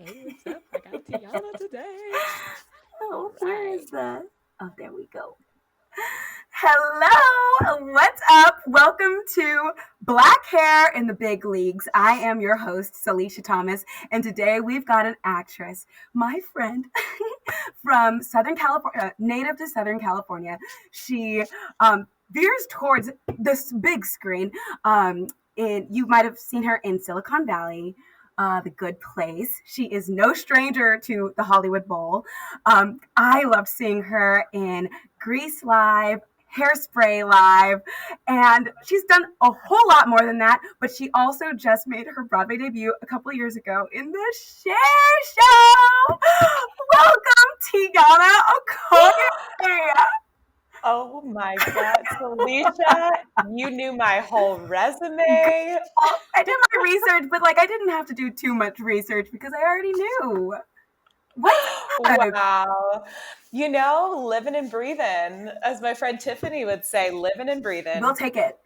Hey, what's up? I got Tiana today. Oh, All where right. is that? Oh, there we go. Hello, what's up? Welcome to Black Hair in the Big Leagues. I am your host, Salisha Thomas, and today we've got an actress, my friend from Southern California, native to Southern California. She veers towards this big screen. You might have seen her in Silicon Valley. The Good Place. She is no stranger to the Hollywood Bowl. I loved seeing her in Grease Live, Hairspray Live, and she's done a whole lot more than that, but she also just made her Broadway debut a couple years ago in the Cher Show. Welcome, Tiana Okoye. Oh my God, Salisha, you knew my whole resume. Well, I did my research, but I didn't have to do too much research because I already knew. What? Wow. Living and breathing, as my friend Tiffany would say, living and breathing. We'll take it.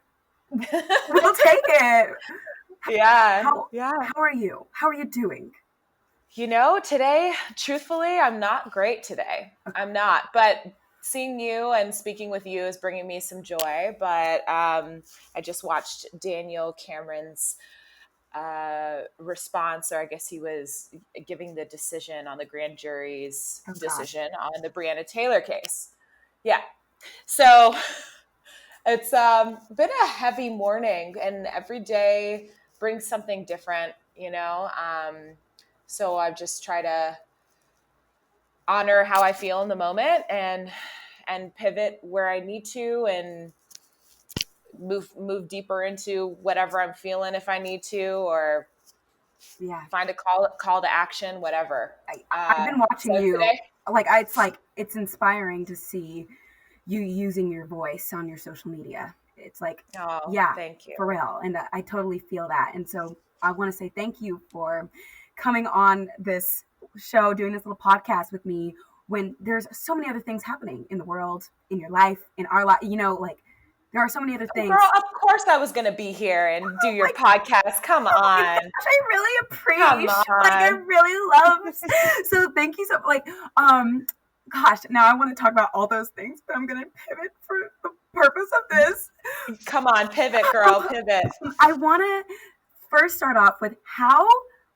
We'll take it. Yeah. How are you? How are you doing? Today, truthfully, I'm not great today. I'm not, but seeing you and speaking with you is bringing me some joy. But I just watched Daniel Cameron's response, or I guess he was giving the decision on the grand jury's decision on the Breonna Taylor case. Yeah. So it's been a heavy morning, and every day brings something different, so I just try to honor how I feel in the moment and pivot where I need to and move deeper into whatever I'm feeling if I need to, or find a call to action, whatever. I've been watching you today, it's inspiring to see you using your voice on your social media. It's thank you for real, and I totally feel that. And so I want to say thank you for coming on this show, doing this little podcast with me when there's so many other things happening in the world, in your life, in our life. There are so many other things. Girl, of course I was going to be here and do your podcast. Come on. I really appreciate. I really love. So thank you so gosh, now I want to talk about all those things, but I'm going to pivot for the purpose of this. Come on, pivot, girl, pivot. I want to first start off with how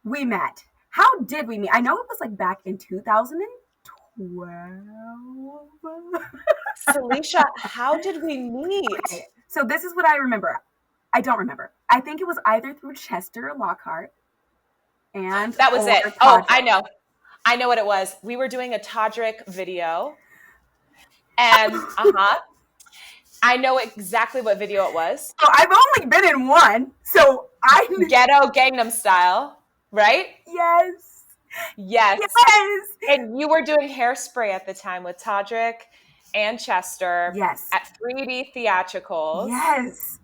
we met. How did we meet? I know it was back in 2012. Salisha, how did we meet? Okay, so this is what I remember. I don't remember. I think it was either through Chester Lockhart and that was it. Todrick. Oh, I know what it was. We were doing a Todrick video, and I know exactly what video it was. So I've only been in one, so I Ghetto Gangnam Style, right? Yes. And you were doing Hairspray at the time with Todrick and Chester. Yes. At 3D theatricals. Yes.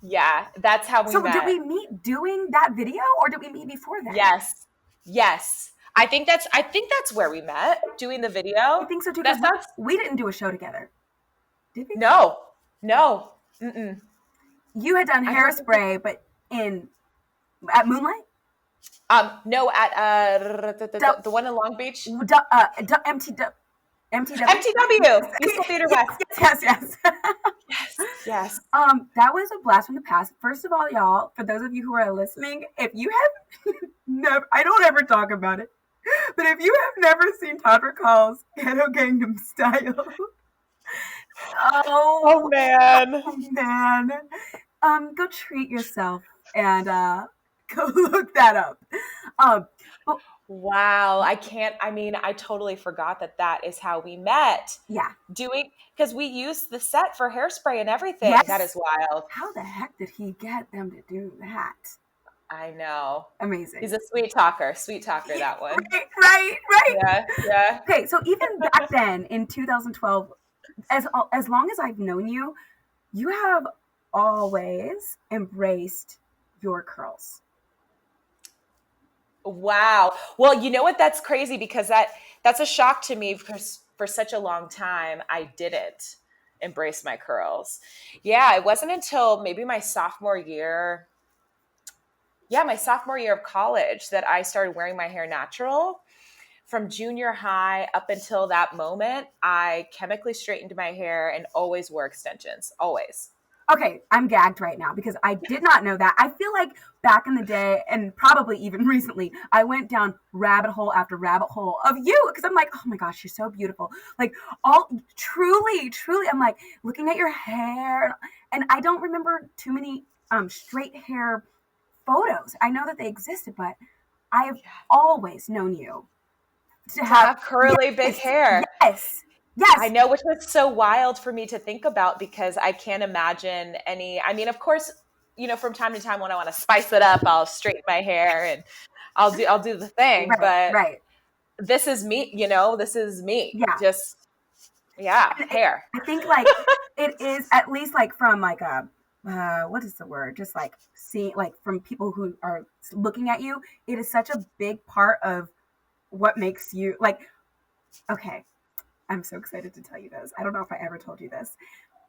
Yeah, that's how we met. So did we meet doing that video, or did we meet before that? Yes. I think that's where we met, doing the video. I think so too, because we didn't do a show together. Did we? No. Mm-mm. You had done Hairspray, but at Moonlight? No, at the one in Long Beach. MTW. Musical Theater West. Yes. That was a blast from the past. First of all, y'all, for those of you who are listening, if you have never, I don't ever talk about it, but if you have never seen Todrick Hall's Ghetto Gangnam Style, oh man, go treat yourself and go look that up. Wow, I totally forgot that is how we met. Yeah. Because we used the set for Hairspray and everything. Yes. That is wild. How the heck did he get them to do that? I know. Amazing. He's a sweet talker, that one. Right. Yeah. Okay, so even back then in 2012, as long as I've known you, you have always embraced your curls. Wow. Well, you know what? That's crazy because that's a shock to me because for such a long time, I didn't embrace my curls. Yeah, it wasn't until maybe my sophomore year. my sophomore year of college that I started wearing my hair natural. From junior high up until that moment, I chemically straightened my hair and always wore extensions, always. Okay, I'm gagged right now because I did not know that. I feel like back in the day, and probably even recently, I went down rabbit hole after rabbit hole of you because I'm like, oh my gosh, you're so beautiful. Like, all truly, I'm like looking at your hair, and I don't remember too many straight hair photos. I know that they existed, but I have always known you to have curly, big hair. Yes. I know, which was so wild for me to think about because I can't imagine I mean, of course, you know, from time to time when I want to spice it up, I'll straighten my hair and I'll do the thing. But this is me, you know, this is me. Yeah. Just, hair. I think like it is at least like from like a, what is the word? Just like seeing, like from people who are looking at you, it is such a big part of what makes you like, okay. I'm so excited to tell you this. I don't know if I ever told you this.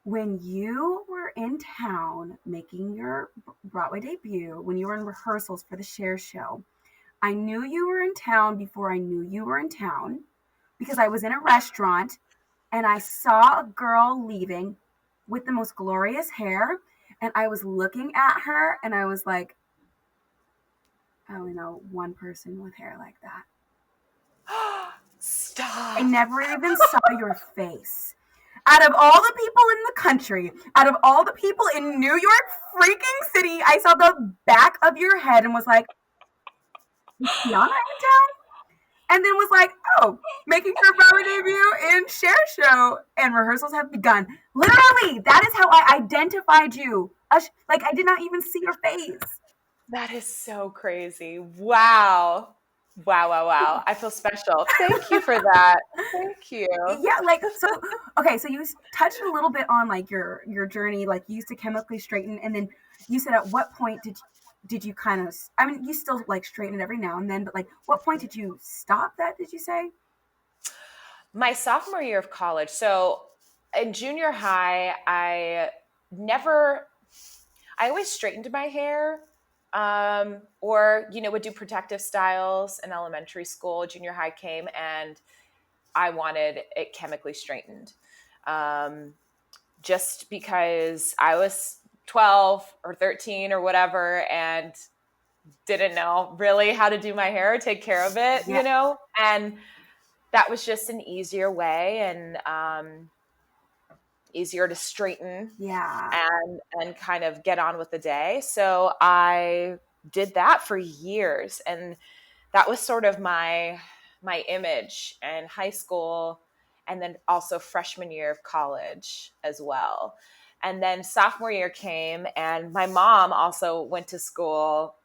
When you were in town making your Broadway debut, when you were in rehearsals for the Cher Show, I knew you were in town before I knew you were in town because I was in a restaurant and I saw a girl leaving with the most glorious hair, and I was looking at her and I was like, I only know one person with hair like that. Stop. I never even saw your face. Out of all the people in the country, out of all the people in New York freaking city, I saw the back of your head and was like, is Tiana in town? And then was like, oh, making her Broadway debut in Cher Show, and rehearsals have begun. Literally, that is how I identified you. Like, I did not even see your face. That is so crazy. Wow. Wow. I feel special. Thank you for that. Thank you. Yeah, like, so, okay, so you touched a little bit on, like, your journey, like, you used to chemically straighten, and then you said at what point did you kind of, I mean, you still, like, straighten it every now and then, but, like, what point did you stop that, did you say? My sophomore year of college. So, in junior high, I always straightened my hair. Or, you know, would do protective styles in elementary school. Junior high came and I wanted it chemically straightened. Just because I was 12 or 13 or whatever and didn't know really how to do my hair or take care of it, you know, and that was just an easier way and, easier to straighten and kind of get on with the day. So I did that for years. And that was sort of my image in high school and then also freshman year of college as well. And then sophomore year came and my mom also went to school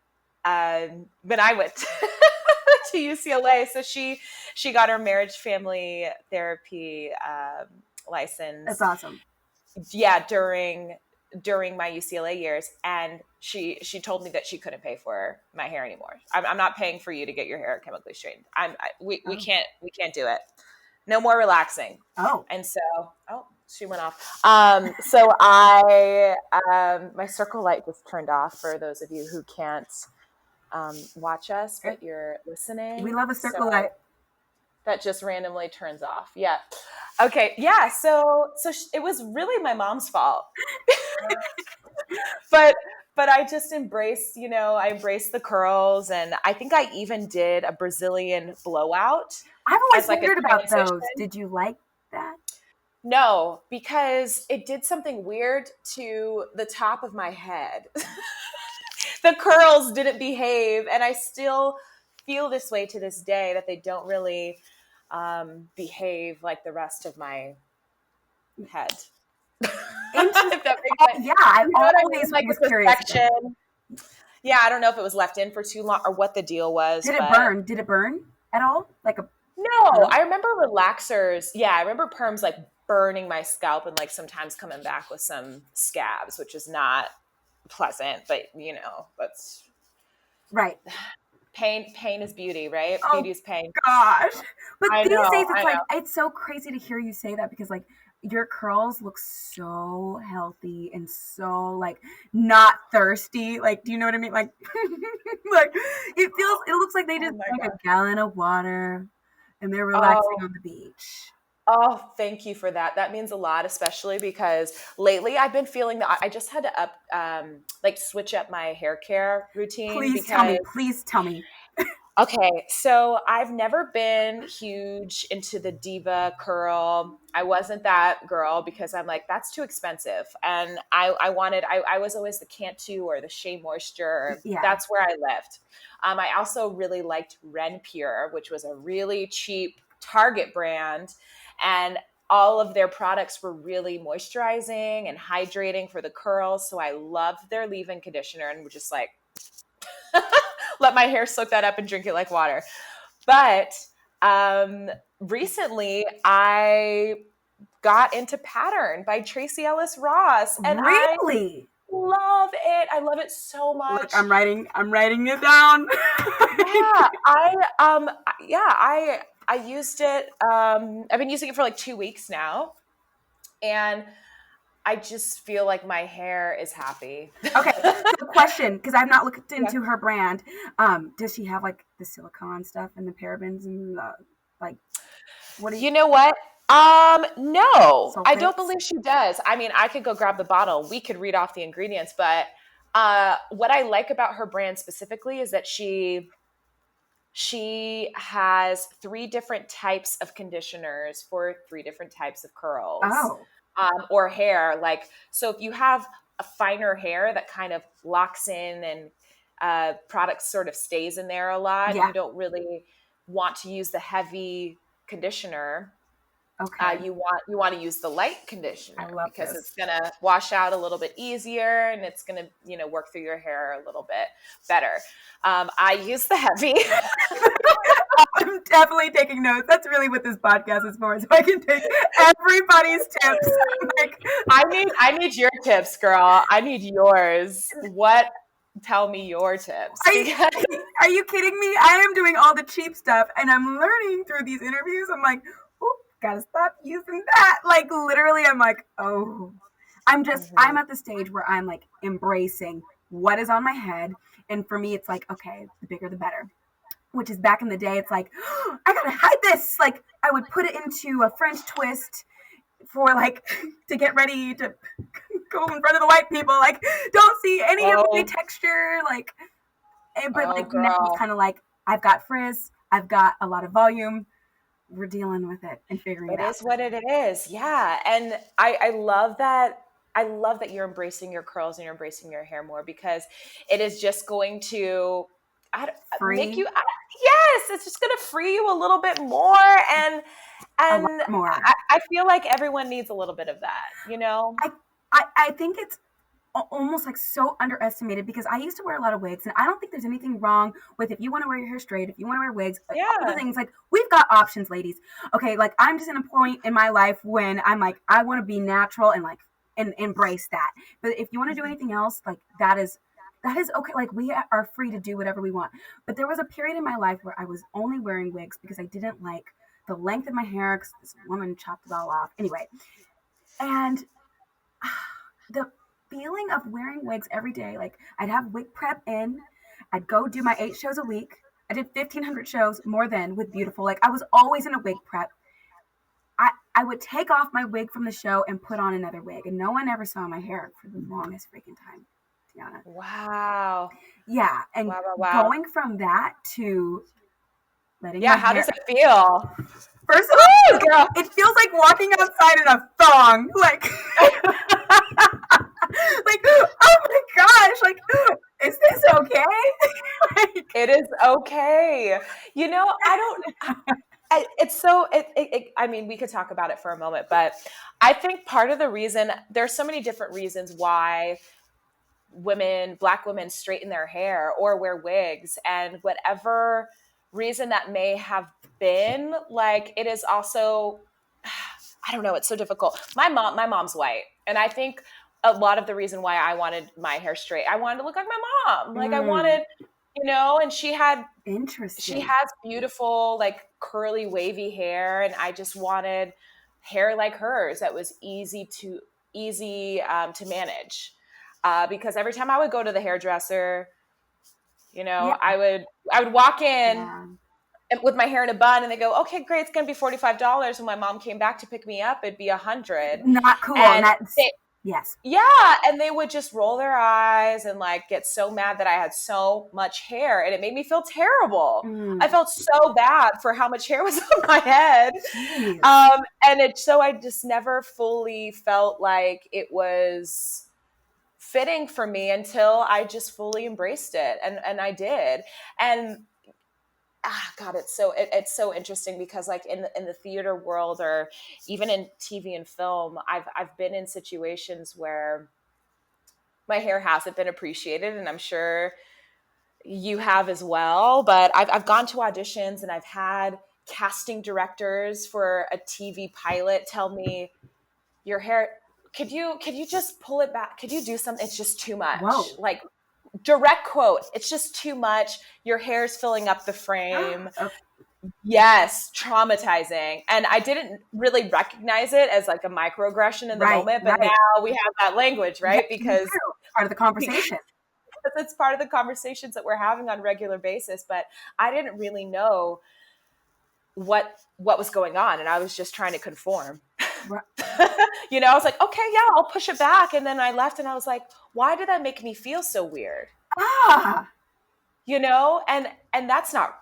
when I went to UCLA. So she got her marriage family therapy license. That's awesome. Yeah, during my UCLA years, and she told me that she couldn't pay for my hair anymore. I'm not paying for you to get your hair chemically straightened. We can't do it. No more relaxing. Oh, and so she went off. So I my circle light just turned off for those of you who can't watch us, but you're listening. We love a circle light. That just randomly turns off. Yeah. Okay. Yeah. So it was really my mom's fault, but I just embraced, you know, I embraced the curls, and I think I even did a Brazilian blowout. I've always wondered about those. Did you like that? No, because it did something weird to the top of my head. The curls didn't behave, and I still feel this way to this day, that they don't really behave like the rest of my head. If that makes sense. Yeah, I always like was curious. Yeah, I don't know if it was left in for too long or what the deal was. Did it burn? Did it burn at all? No, I remember relaxers. Yeah, I remember perms like burning my scalp and like sometimes coming back with some scabs, which is not pleasant, but you know, that's right. Pain is beauty, right? Oh, beauty is pain. Gosh. But these days it's it's so crazy to hear you say that, because like your curls look so healthy and so like not thirsty. Like, do you know what I mean? Like, like it looks like they Oh just my drank God. a gallon of water and they're relaxing Oh, on the beach. oh, thank you for that. That means a lot, especially because lately I've been feeling that I just had to like switch up my hair care routine Please tell because me. Please tell me. okay, so I've never been huge into the diva curl. I wasn't that girl because I'm like, that's too expensive. And I was always the Cantu or the Shea Moisture. Yeah. That's where I lived. I also really liked Ren Pure, which was a really cheap Target brand. And all of their products were really moisturizing and hydrating for the curls. So I loved their leave-in conditioner and was just like, let my hair soak that up and drink it like water. But recently I got into Pattern by Tracy Ellis Ross, and I Really? love it. I love it so much. Look, I'm writing it down. Yeah, I used it. I've been using it for like 2 weeks now, and I just feel like my hair is happy. Okay, so question, because I've not looked Yeah. into her brand. Does she have like the silicone stuff and the parabens and like what do you? You know what? No, I don't Sulfates? believe she does. I mean, I could go grab the bottle. We could read off the ingredients, but what I like about her brand specifically is that she has 3 different types of conditioners for 3 different types of curls. Oh, Or hair. Like, so if you have a finer hair that kind of locks in and product sort of stays in there a lot, yeah. you don't really want to use the heavy conditioner. Okay. You want to use the light I conditioner love because this. it's gonna wash out a little bit easier and it's gonna work through your hair a little bit better. I use the heavy. I'm definitely taking notes. That's really what this podcast is for, so I can take everybody's tips. Like, I need your tips, girl. I need yours. Tell me your tips. are you kidding me? I am doing all the cheap stuff, and I'm learning through these interviews. I'm like, oh, gotta stop using that. Like, literally, I'm like, oh, I'm at the stage where I'm like embracing what is on my head, and for me, it's like, okay, the bigger the better. Which is back in the day, it's like, oh, I gotta hide this. Like, I would put it into a French twist for like to get ready to go in front of the white people. Like, don't see any of my texture. Like, but like now it's kind of like I've got frizz, I've got a lot of volume. We're dealing with it and figuring it out. It is what it is. Yeah. And I love that. I love that you're embracing your curls and you're embracing your hair more because it is just going to make you, yes, it's just going to free you a little bit more. And a lot more. I feel like everyone needs a little bit of that, you know? I think it's almost like so underestimated because I used to wear a lot of wigs and I don't think there's anything wrong with if you want to wear your hair straight, if you want to wear wigs, like, all the things, like we've got options, ladies. Okay, like I'm just in a point in my life when I'm like I want to be natural and like and embrace that. But if you want to do anything else, like that is okay. Like we are free to do whatever we want. But there was a period in my life where I was only wearing wigs because I didn't like the length of my hair because this woman chopped it all off. Anyway, and the feeling of wearing wigs every day, like I'd have wig prep in, I'd go do my 8 shows a week. I did 1,500 shows more than with Beautiful. Like I was always in a wig prep. I would take off my wig from the show and put on another wig, and no one ever saw my hair for the longest freaking time, Tiana. Wow. Yeah, and wow. going from that to letting how hair... does it feel? First of all, girl, it feels like walking outside in a thong. Like, like, oh my gosh, like, is this okay? Like, it is okay. You know, it's so, I mean, we could talk about it for a moment, but I think part of the reason, there's so many different reasons why Black women straighten their hair or wear wigs, and whatever reason that may have been, like, it is also, I don't know, it's so difficult. My mom's white, and I think a lot of the reason why I wanted my hair straight, I wanted to look like my mom. Like I wanted, and she has beautiful, like curly, wavy hair, and I just wanted hair like hers that was easy to manage. Because every time I would go to the hairdresser, Yeah. I would walk in Yeah. with my hair in a bun, and they go, "Okay, great, it's gonna be $45." When my mom came back to pick me up, it'd be $100. Not cool. And yes. yeah, and they would just roll their eyes and like get so mad that I had so much hair, and it made me feel terrible. I felt so bad for how much hair was on my head. So I just never fully felt like it was fitting for me until I just fully embraced it, and I did. And God, it's so interesting because like in the theater world, or even in TV and film, I've been in situations where my hair hasn't been appreciated, and I'm sure you have as well. But I've gone to auditions, and I've had casting directors for a TV pilot tell me, "Your hair, could you just pull it back? Could you do something? It's just too much." Whoa. Like, direct quote, "It's just too much. Your hair's filling up the frame." Okay. Yes, traumatizing. And I didn't really recognize it as like a microaggression in the moment, but now we have that language, right? Yeah, because part of the conversation. Because it's part of the conversations that we're having on a regular basis. But I didn't really know what was going on, and I was just trying to conform. Right. I was like, okay, yeah, I'll push it back. And then I left, and I was like, why did that make me feel so weird? And that's not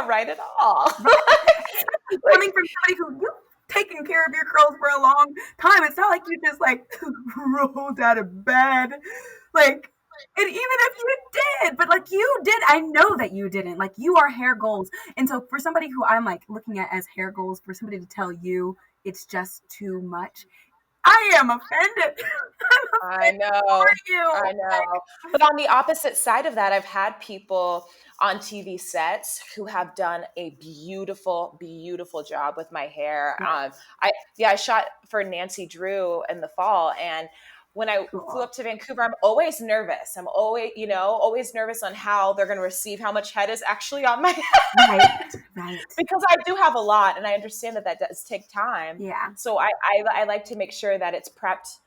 right at all. Coming from somebody who you've taken care of your curls for a long time, it's not like you just like rolled out of bed, like. And even if you did, but like you did, I know that you didn't. Like, you are hair goals. And so for somebody who I'm like looking at as hair goals, for somebody to tell you it's just too much, I am offended. I know. But on the opposite side of that, I've had people on TV sets who have done a beautiful, beautiful job with my hair. I shot for Nancy Drew in the fall, and when I flew up to Vancouver, I'm always nervous. I'm always nervous on how they're going to receive how much head is actually on my head. Right. Because I do have a lot, and I understand that does take time. Yeah. So I like to make sure that it's prepped,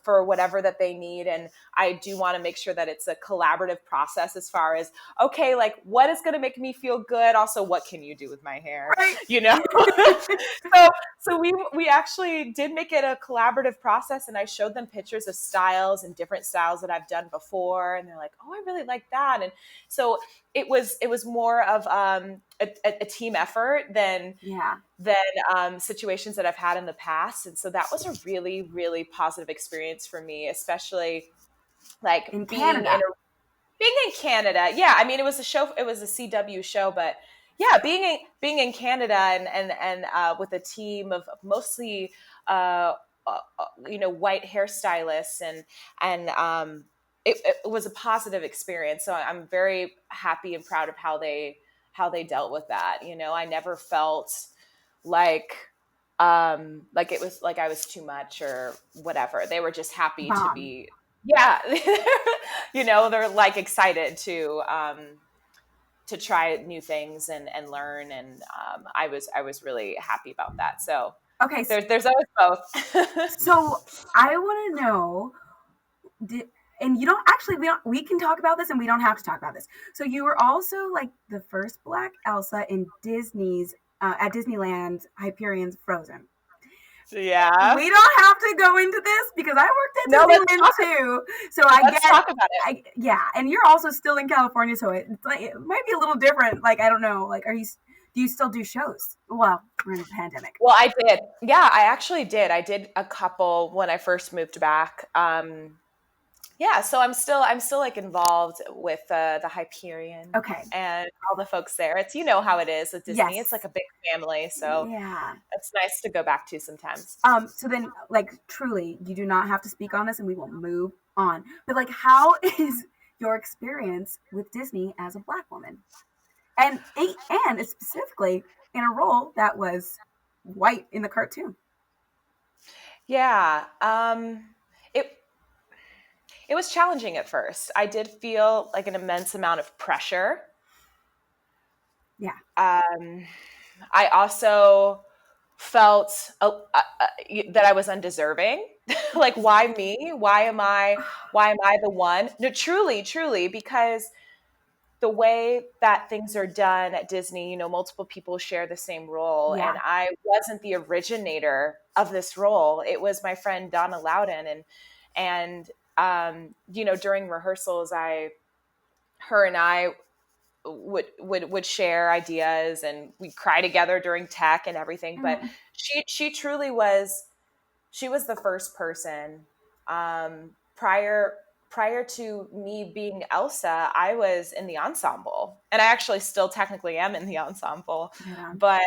for whatever that they need. And I do want to make sure that it's a collaborative process as far as, okay, like, what is going to make me feel good? Also, what can you do with my hair? Right. So we actually did make it a collaborative process, and I showed them pictures of styles and different styles that I've done before. And they're like, oh, I really like that. And so it was more of a team effort than situations that I've had in the past. And so that was a really, really positive experience for me, especially like being in Canada. Yeah. I mean, it was a CW show, but yeah, being in Canada and with a team of mostly, white hairstylists and it was a positive experience. So I'm very happy and proud of how they dealt with that. I never felt like it was like I was too much or whatever. They were just happy to be, they're like excited to try new things and learn. And I was really happy about that. So okay, there's always both. So I want to know, and you don't actually, we can talk about this and we don't have to talk about this. So you were also like the first Black Elsa in Disney's, at Disneyland's Hyperion's Frozen. Yeah. We don't have to go into this because I worked at Disneyland too. So let's talk about it. And you're also still in California, so it might be a little different. Like, I don't know, like, do you still do shows? Well, we're in a pandemic. Well, I did. Yeah, I actually did. I did a couple when I first moved back. So I'm still like involved with the Hyperion. Okay. And all the folks there. It's how it is with Disney. Yes. It's like a big family. So yeah, it's nice to go back to sometimes. So then, like, truly, you do not have to speak on this and we will move on. But like, how is your experience with Disney as a Black woman? And specifically in a role that was white in the cartoon. Yeah. It was challenging at first. I did feel like an immense amount of pressure. Yeah. I also felt that I was undeserving. Like, why me? Why am I the one? No, truly, because the way that things are done at Disney, you know, multiple people share the same role. Yeah. And I wasn't the originator of this role. It was my friend Donna Loudon. And you know, during rehearsals, her and I would share ideas, and we'd cry together during tech and everything. But she truly was, she was the first person, prior to me being Elsa, I was in the ensemble, and I actually still technically am in the ensemble. Yeah. But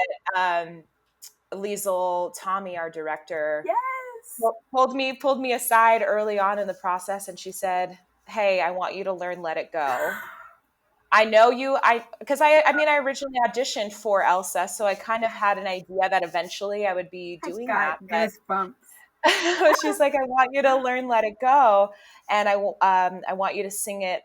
Liesl Tommy, our director, Yes. pulled me aside early on in the process, and she said, "Hey, I want you to learn Let It Go. I know you, because I mean, I originally auditioned for Elsa, so I kind of had an idea that eventually I would be doing that. But Goosebumps. she's like, I want you to learn Let It Go, and I want you to sing it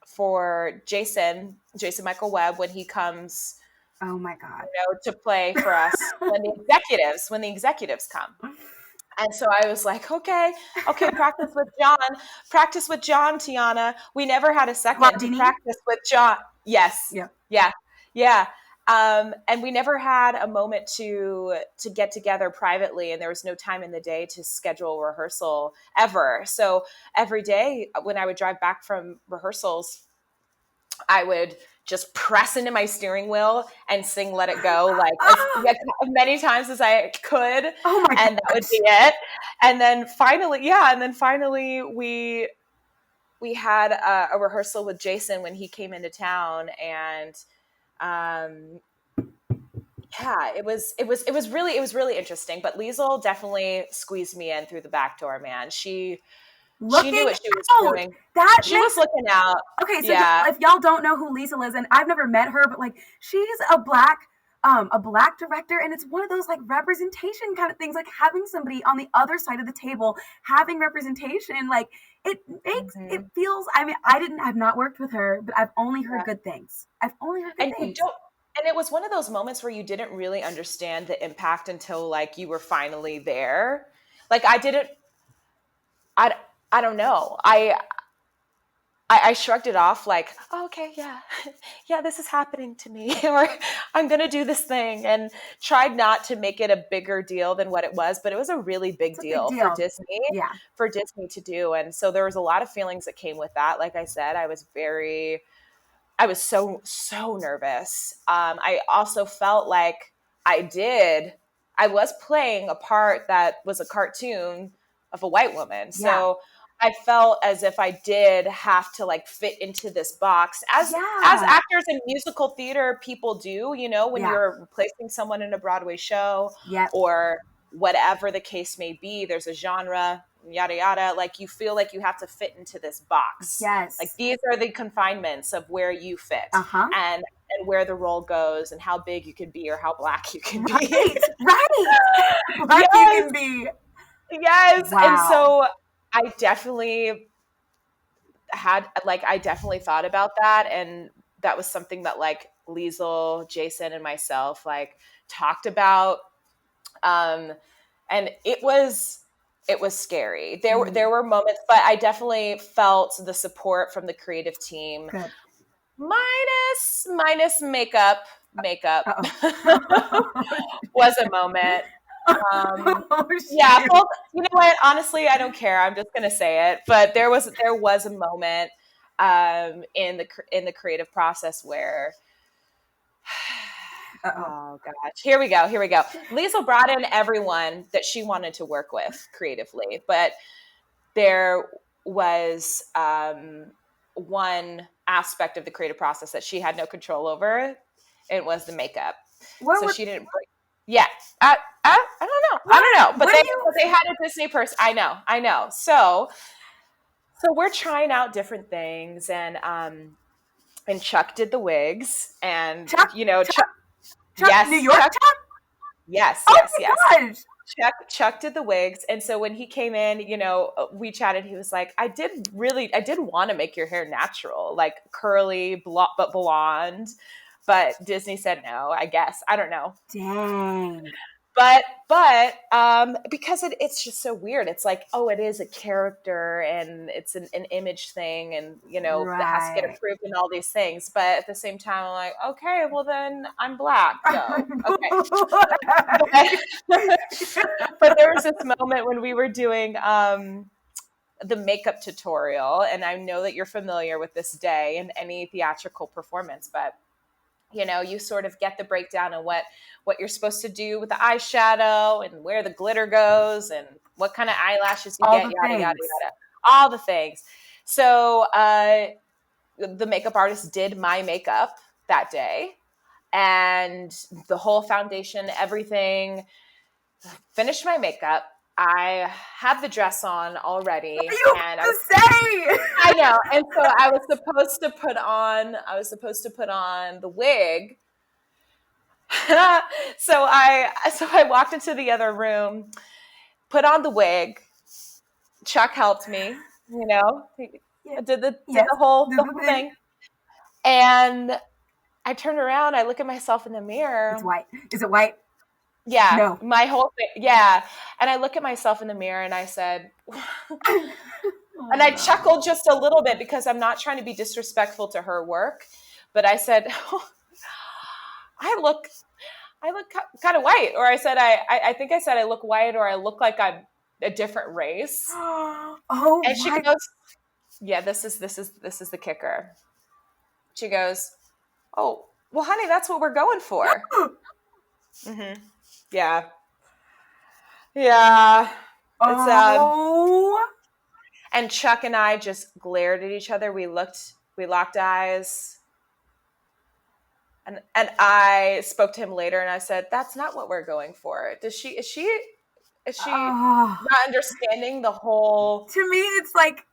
for Jason Michael Webb when he comes, Oh my God. you know, to play for us when the executives come." And so I was like, okay, practice with John, Tiana. We never had a second to practice with John. Yes. Yeah. And we never had a moment to get together privately, and there was no time in the day to schedule rehearsal ever. So every day when I would drive back from rehearsals, I would just press into my steering wheel and sing Let It Go like as many times as I could. Oh my and gosh. That would be it. And then finally we had a rehearsal with Jason when he came into town, and it was really interesting. But Liesl definitely squeezed me in through the back door, man. She knew what she was doing. She was looking out. Okay, so if y'all don't know who Liesl is, and I've never met her, but like she's a black director, and it's one of those like representation kind of things, like having somebody on the other side of the table having representation, like it makes it feels. I mean, I've not worked with her, but I've only heard good things. And it was one of those moments where you didn't really understand the impact until like you were finally there. Like I don't know. I shrugged it off like, oh, okay, yeah, this is happening to me, or I'm going to do this thing, and tried not to make it a bigger deal than what it was, but it was a really big deal for Disney to do. And so there was a lot of feelings that came with that. Like I said, I was so nervous. I also felt like I was playing a part that was a cartoon of a white woman. So I felt as if I did have to like fit into this box as actors in musical theater people do, you know, when you're replacing someone in a Broadway show or whatever the case may be, there's a genre, yada, yada. Like you feel like you have to fit into this box. Yes. Like these are the confinements of where you fit and where the role goes and how big you can be or how black you can be. Black you can be. Yes. Wow. And so I definitely thought about that. And that was something that like Liesl, Jason, and myself like talked about. And it was scary. There were moments, but I definitely felt the support from the creative team. Good. Minus makeup was a moment. Well, you know what? Honestly, I don't care. I'm just gonna say it. But there was a moment in the creative process where, oh gosh, here we go. Liesl brought in everyone that she wanted to work with creatively, but there was one aspect of the creative process that she had no control over. It was the makeup. She didn't. I don't know. But they had a Disney person. I know. So we're trying out different things, and Chuck did the wigs, and Chuck, you know, Chuck yes, New York Chuck? Yes. Gosh. Chuck did the wigs, and so when he came in, you know, we chatted. He was like, I did want to make your hair natural, like curly, but blonde. But Disney said no, I guess. I don't know. Dang. because it's just so weird. It's like, oh, it is a character and it's an image thing, and that has to get Right. approved and all these things. But at the same time, I'm like, okay, well then I'm Black, so okay. But there was this moment when we were doing the makeup tutorial, and I know that you're familiar with this day in any theatrical performance, but you sort of get the breakdown of what you're supposed to do with the eyeshadow and where the glitter goes and what kind of eyelashes you All get, the yada, yada, things. yada, all the things. So the makeup artist did my makeup that day, and the whole foundation, everything, finished my makeup. I had the dress on already, and I know. And so I was supposed to put on the wig. So I walked into the other room, put on the wig. Chuck helped me, did the whole thing. And I turned around, I look at myself in the mirror. It's white. Is it white? Yeah. No. My whole thing. Yeah. And I look at myself in the mirror and I said, and I chuckled just a little bit because I'm not trying to be disrespectful to her work, but I said, I look kind of white. Or I said, I think I said I look white, or I look like I'm a different race. Oh, and she goes, yeah, this is the kicker. She goes, oh, well, honey, that's what we're going for. Mm-hmm. Yeah. Yeah. Oh. And Chuck and I just glared at each other. We locked eyes. And I spoke to him later and I said, that's not what we're going for. Is she not understanding the whole? To me, it's like,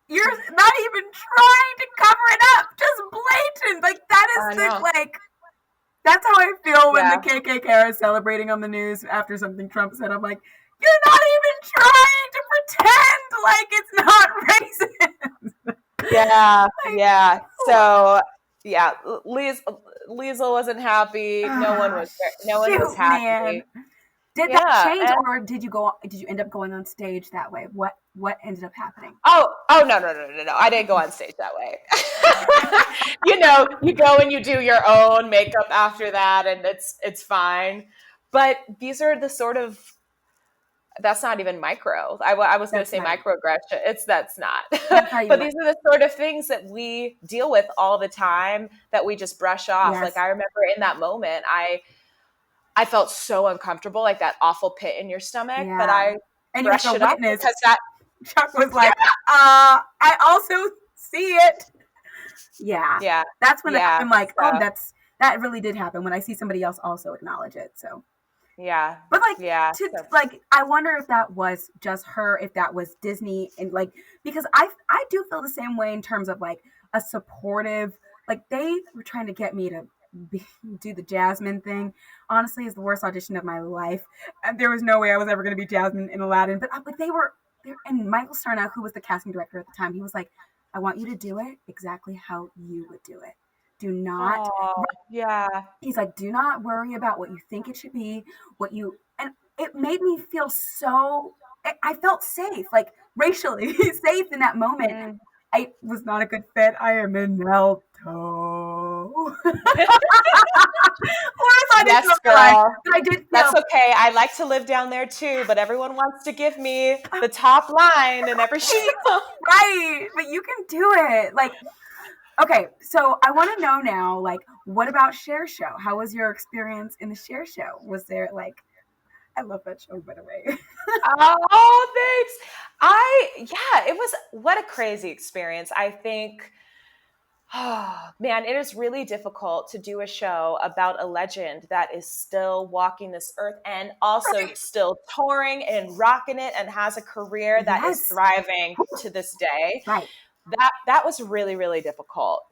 you're not even trying to cover it up. Just blatant. Like, that is that's how I feel when the KKK is celebrating on the news after something Trump said. I'm like, you're not even trying to pretend like it's not racist. Yeah, yeah. So, yeah, Liesl wasn't happy. No one was happy. Man. Did that change, or did you end up going on stage that way? What ended up happening? Oh no. I didn't go on stage that way. You go and you do your own makeup after that, and it's fine. But these are the sort of, that's not even micro. I was going to say microaggression. That's not. But these are the sort of things that we deal with all the time that we just brush off. Yes. Like, I remember in that moment, I felt so uncomfortable, like that awful pit in your stomach, but I brushed it up because Chuck was like, I also see it. Yeah. Yeah. That's when I'm like, that really did happen, when I see somebody else also acknowledge it. So yeah. But I wonder if that was just her, if that was Disney, and because I do feel the same way in terms of like a supportive, like they were trying to get me to do the Jasmine thing. Honestly, is the worst audition of my life. There was no way I was ever going to be Jasmine in Aladdin, but they were, and Michael Cerna, who was the casting director at the time, he was like, I want you to do it exactly how you would do it. Do not. He's like, do not worry about what you think it should be, and it made me feel I felt safe, like racially safe in that moment. Mm. I was not a good fit. I am in Melto. Yes, girl. That's okay. I like to live down there too, but everyone wants to give me the top line and every show. Right, but you can do it. Okay, so I want to know now, what about Cher Show? How was your experience in the Cher Show? Was there I love that show, by the way. Oh, thanks. It was, what a crazy experience. I think, oh man, it is really difficult to do a show about a legend that is still walking this earth and also still touring and rocking it and has a career that is thriving to this day. Right. That was really, really difficult.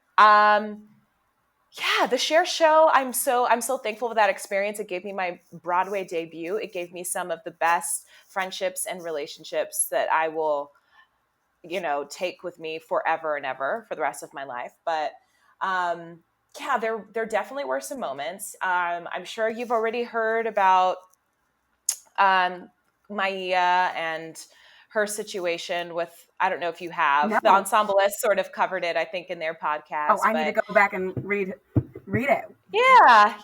The Cher Show, I'm so thankful for that experience. It gave me my Broadway debut. It gave me some of the best friendships and relationships that I will, take with me forever and ever for the rest of my life. But yeah, there definitely were some moments. I'm sure you've already heard about Maia and her situation with, I don't know if you have. The No. Ensemblists sort of covered it, I think, in their podcast. Oh, I need to but go back and read it.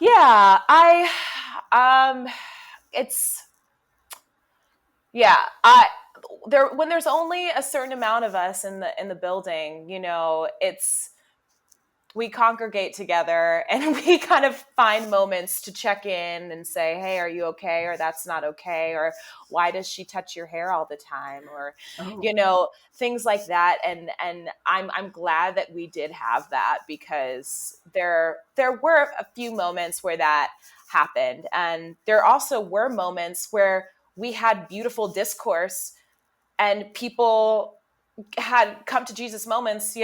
yeah, it's, yeah, when there's only a certain amount of us in the building, we congregate together and we kind of find moments to check in and say, hey, are you okay? Or that's not okay. Or why does she touch your hair all the time? Or, things like that. And I'm glad that we did have that, because there were a few moments where that happened. And there also were moments where we had beautiful discourse and people had come to Jesus moments,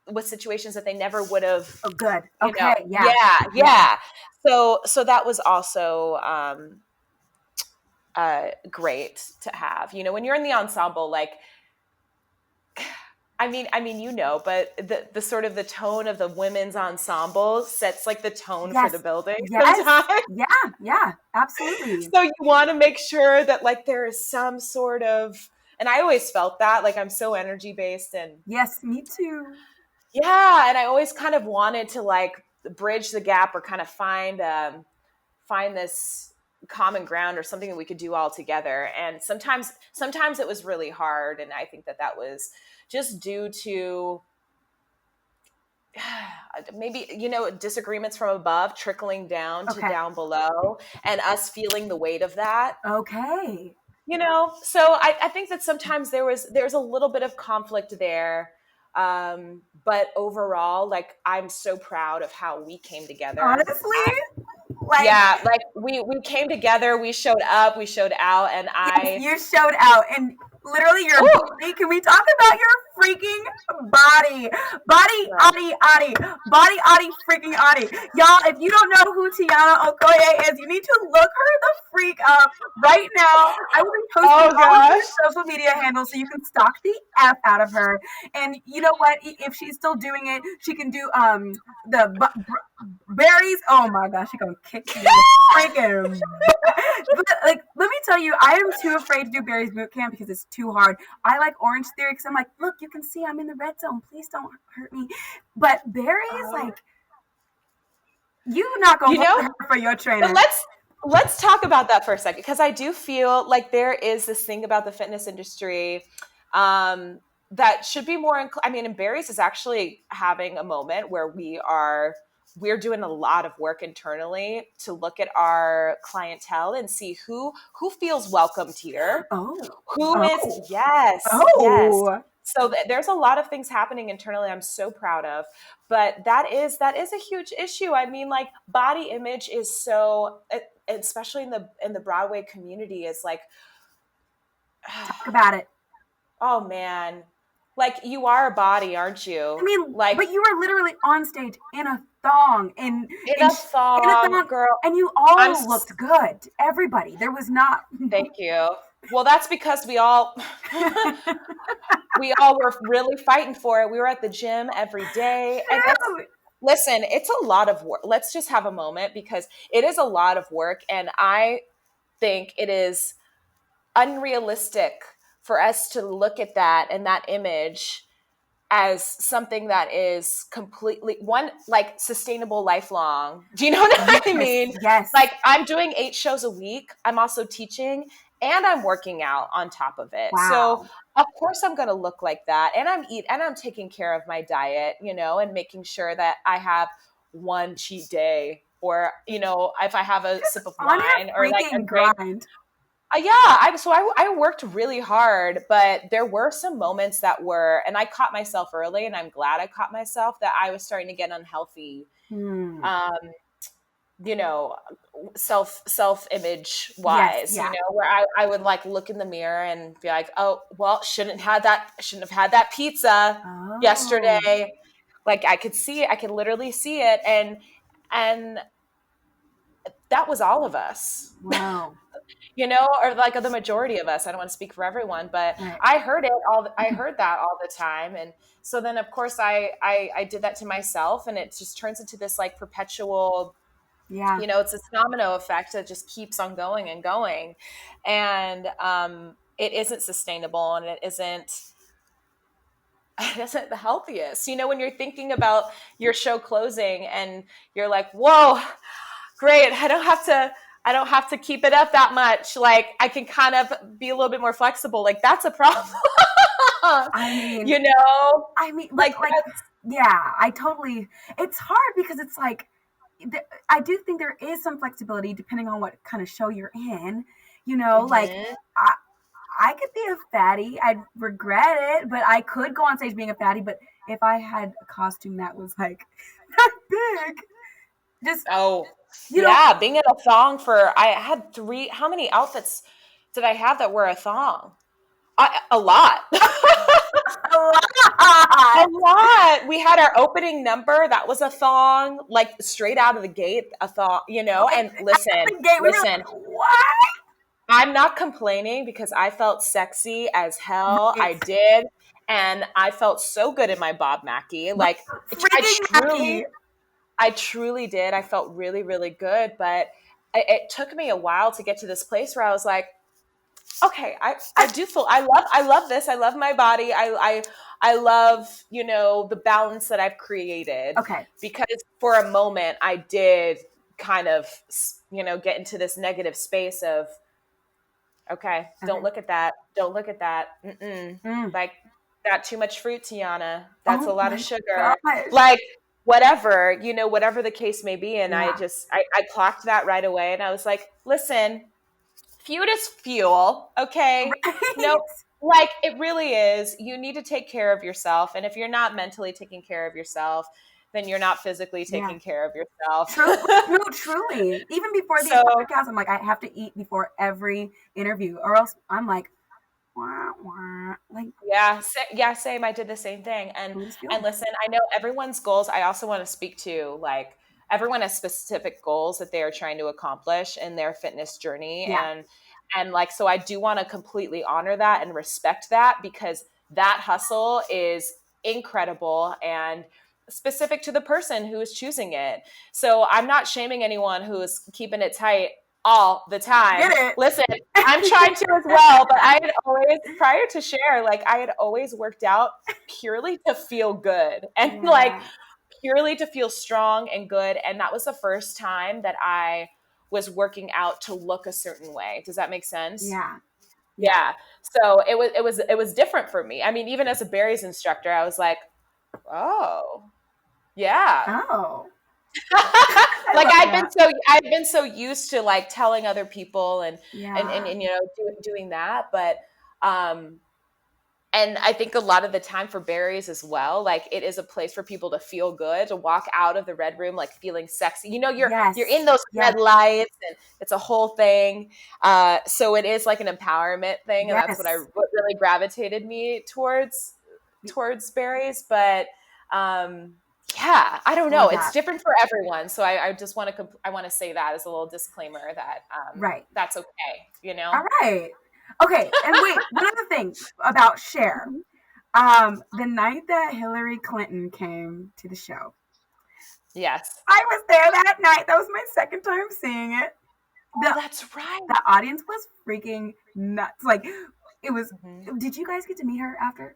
with situations that they never would have. Oh, good. Okay. Yeah. So that was also great to have. When you're in the ensemble, like, I mean, but the sort of the tone of the women's ensemble sets like the tone for the building. Yes. Sometimes. Yeah, absolutely. So you want to make sure that like there is some sort of, and I always felt that, like, I'm so energy based, and yes, me too. Yeah, and I always kind of wanted to like bridge the gap or kind of find this common ground or something that we could do all together. And sometimes it was really hard, and I think that was just due to maybe disagreements from above trickling down to down below, and us feeling the weight of that. Okay. So I think that sometimes there's a little bit of conflict there. But overall, like, I'm so proud of how we came together. Honestly, like we came together, we showed up, we showed out, and you showed out, and literally your body. Can we talk about your freaking body? Body, freaking Adi. Y'all, if you don't know who Tiana Okoye is, you need to look her the freak up right now. I will be posting all of her social media handles so you can stalk the F out of her. And you know what? If she's still doing it, she can do the berries. Oh my gosh, she's gonna kick you freaking. But, like, let me tell you, I am too afraid to do Barry's boot camp because it's too hard. I like Orange Theory because I'm like, look, you can see I'm in the red zone. Please don't hurt me. But Barry's like, you're not gonna vote for your trainer. But let's talk about that for a second, because I do feel like there is this thing about the fitness industry that should be more. And Barry's is actually having a moment where we're doing a lot of work internally to look at our clientele and see who feels welcomed here. Yes. So there's a lot of things happening internally I'm so proud of, but that is a huge issue. I mean, like, body image is so, especially in the Broadway community, is like, talk about it. Oh man. Like, you are a body, aren't you? I mean, like, but you were literally on stage in a thong, in a thong, girl, and you all looked good. Everybody, there was not. Thank you. Well, that's because we all were really fighting for it. We were at the gym every day, and listen, it's a lot of work. Let's just have a moment, because it is a lot of work, and I think it is unrealistic for us to look at that and that image as something that is completely sustainable, lifelong. Do you know what I mean? Yes. Like, I'm doing 8 shows a week. I'm also teaching, and I'm working out on top of it. Wow. So of course I'm going to look like that. And I'm taking care of my diet, and making sure that I have one cheat day, or, if I have a sip of wine or like a grind. I worked really hard, but there were some moments that were, and I caught myself early, and I'm glad I caught myself, that I was starting to get unhealthy, self-image wise, where I would like look in the mirror and be like, oh, well, shouldn't have had that pizza yesterday. Like, I could literally see it. And that was all of us. Wow. or like the majority of us. I don't want to speak for everyone, but Right. I heard that all the time. And so then of course I did that to myself, and it just turns into this like perpetual, Yeah. it's a domino effect that just keeps on going and going. And it isn't sustainable, and it isn't the healthiest. When you're thinking about your show closing and you're like, whoa, great. I don't have to keep it up that much. Like, I can kind of be a little bit more flexible. Like, that's a problem. I mean, like yeah, I totally, it's hard because it's like, I do think there is some flexibility depending on what kind of show you're in, like I could be a fatty. I'd regret it, but I could go on stage being a fatty. But if I had a costume that was like that big, just being in a thong I had how many outfits did I have that were a thong? A lot. A lot. We had our opening number that was a thong, like straight out of the gate, a thong, and listen, what? I'm not complaining because I felt sexy as hell. I did. And I felt so good in my Bob Mackie. Like, I truly did. I felt really, really good. But it took me a while to get to this place where I was like, okay, I do feel, I love this. I love my body. I love, the balance that I've created. Okay. Because for a moment I did kind of, get into this negative space of, okay, don't look at that. Don't look at that. Like, got too much fruit, Tiana. That's a lot of sugar. Gosh. Like, whatever, whatever the case may be. And Yeah. I clocked that right away. And I was like, listen, food is fuel. Okay. Right. No, like, it really is. You need to take care of yourself. And if you're not mentally taking care of yourself, then you're not physically taking care of yourself. No, truly. Even before these podcasts, I'm like, I have to eat before every interview, or else I'm like, wah, wah. Like, same. I did the same thing. And listen, I know everyone's goals. I also want to speak to, like, everyone has specific goals that they are trying to accomplish in their fitness journey. Yeah. And like, so I do want to completely honor that and respect that, because that hustle is incredible and specific to the person who is choosing it. So I'm not shaming anyone who is keeping it tight all the time. Get it. Listen, I'm trying to as well, but I had always, prior to Cher, like, I had always worked out purely to feel good and like purely to feel strong and good. And that was the first time that I was working out to look a certain way. Does that make sense? Yeah. So it was different for me. I mean, even as a Barry's instructor, I was like, oh, yeah. Oh. Like, I've been so used to like telling other people and doing that. But and I think a lot of the time for Barry's as well, like, it is a place for people to feel good, to walk out of the red room like feeling sexy. You're in those red lights, and it's a whole thing. So it is like an empowerment thing, and that's what really gravitated me towards Barry's. But I don't know. It's different for everyone. So I just want to say that as a little disclaimer that that's okay. All right. Okay, and wait, one other thing about Cher. The night that Hillary Clinton came to the show. Yes. I was there that night. That was my second time seeing it. That's right. The audience was freaking nuts. Like, it was, did you guys get to meet her after?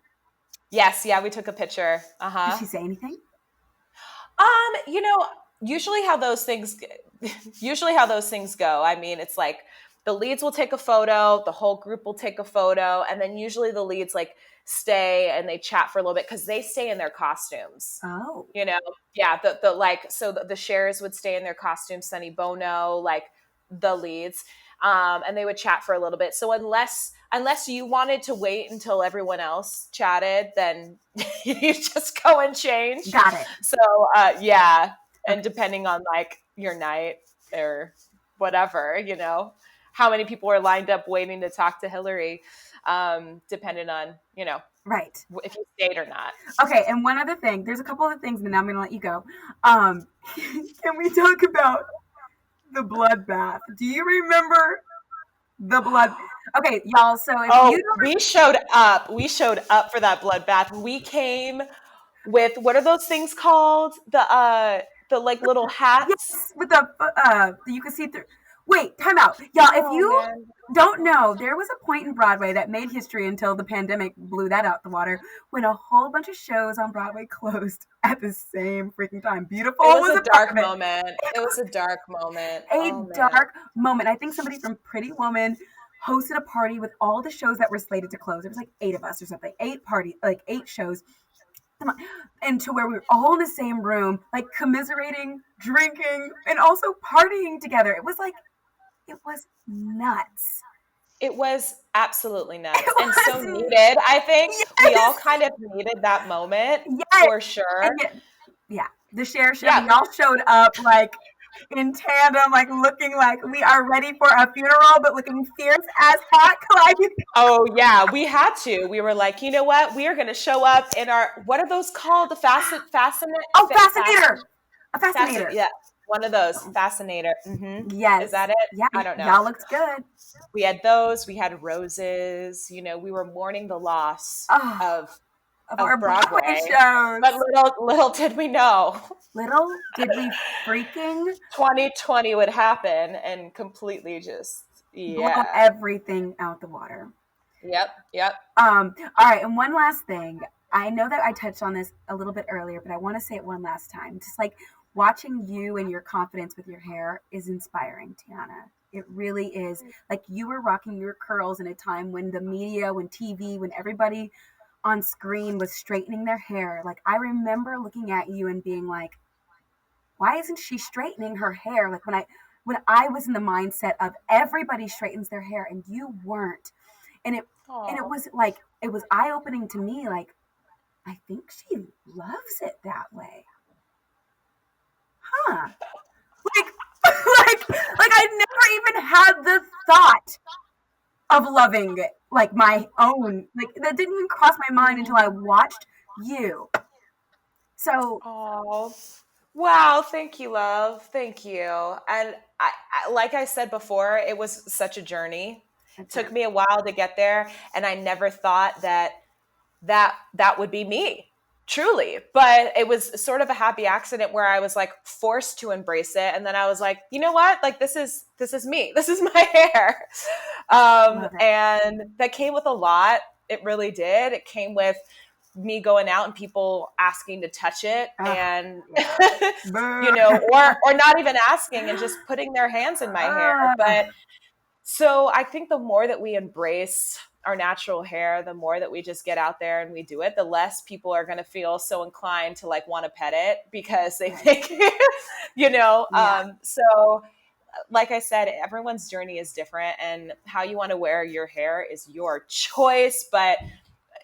Yes, we took a picture. Did she say anything? Usually how those things go. I mean, it's like, the leads will take a photo, the whole group will take a photo, and then usually the leads like stay and they chat for a little bit because they stay in their costumes. Oh. The Chers would stay in their costumes, Sonny Bono, like the leads, and they would chat for a little bit. So unless you wanted to wait until everyone else chatted, then you just go and change. Got it. So and depending on like your night or whatever, how many people are lined up waiting to talk to Hillary, depending on, right, if you stayed or not. Okay, and one other thing. There's a couple of things, and then I'm going to let you go. Can we talk about the bloodbath? Do you remember The blood. Okay, y'all. So if you don't, we showed up. We showed up for that bloodbath. We came with, what are those things called? The like little hats. yes, with the you can see through. Wait, time out, y'all. If you Man. don't know, there was a point in Broadway that made history until the pandemic blew that out the water, when a whole bunch of shows on Broadway closed at the same freaking time. Beautiful It was a part dark of it. moment. It was a dark moment. A Oh man. dark moment. I think somebody from Pretty Woman hosted a party with all the shows that were slated to close. It was like 8 of us or something. 8 shows. And to where we were all in the same room, like commiserating, drinking, and also partying together. It was nuts. It was absolutely nuts It and so was needed. I think we all yes. kind of needed that moment Yes. for sure. And yeah, the Cher Show, Yeah. y'all showed up like in tandem, like looking like we are ready for a funeral, but looking fierce as heck. Like, Oh yeah, we had to. We were like, you know what? We are going to show up in our, what are those called? The fascinator. A fascinator. Yeah, one of those. Fascinator. Mm-hmm. Yes. Is that it? Yeah. I don't know. Y'all looked good. We had those. We had roses. You know, we were mourning the loss of our Broadway shows. But little did we know. Little did we freaking 2020 would happen and completely just blow everything out the water. Yep. All right, and one last thing. I know that I touched on this a little bit earlier, but I want to say it one last time. Just like watching you and your confidence with your hair is inspiring, Tiana. It really is. Like, you were rocking your curls in a time when the media, when TV, when everybody on screen was straightening their hair. Like, I remember looking at you and being like, why isn't she straightening her hair? Like, when I was in the mindset of everybody straightens their hair and you weren't. And it was like, it was eye-opening to me. Like, I think she loves it that way. Huh. Like I never even had the thought of loving it, like my own. Like, that didn't even cross my mind until I watched you. So, wow, thank you, love. Thank you. And I like I said before, it was such a journey. It took me a while to get there, and I never thought that would be me. Truly. But it was sort of a happy accident where I was like forced to embrace it. And then I was like, you know what? Like, this is me. This is my hair. And that came with a lot. It really did. It came with me going out and people asking to touch it and, you know, or not even asking and just putting their hands in my hair. But so I think the more that we embrace our natural hair, the more that we just get out there and we do it, the less people are going to feel so inclined to like want to pet it because they think, you know, so like I said, everyone's journey is different and how you want to wear your hair is your choice, but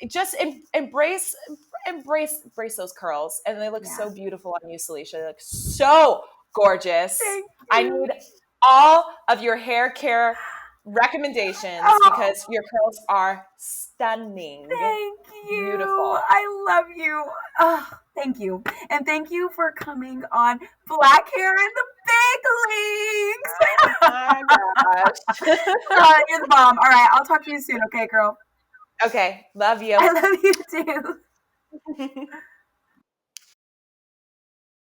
just embrace those curls and they look so beautiful on you, Salisha. They look so gorgeous. I need all of your hair care recommendations because your curls are stunning. Thank you. Beautiful. I love you. Thank you. And thank you for coming on Black Hair in the Big Leagues. Oh my gosh. You're the bomb. All right. I'll talk to you soon. Okay, girl? Okay. Love you. I love you too.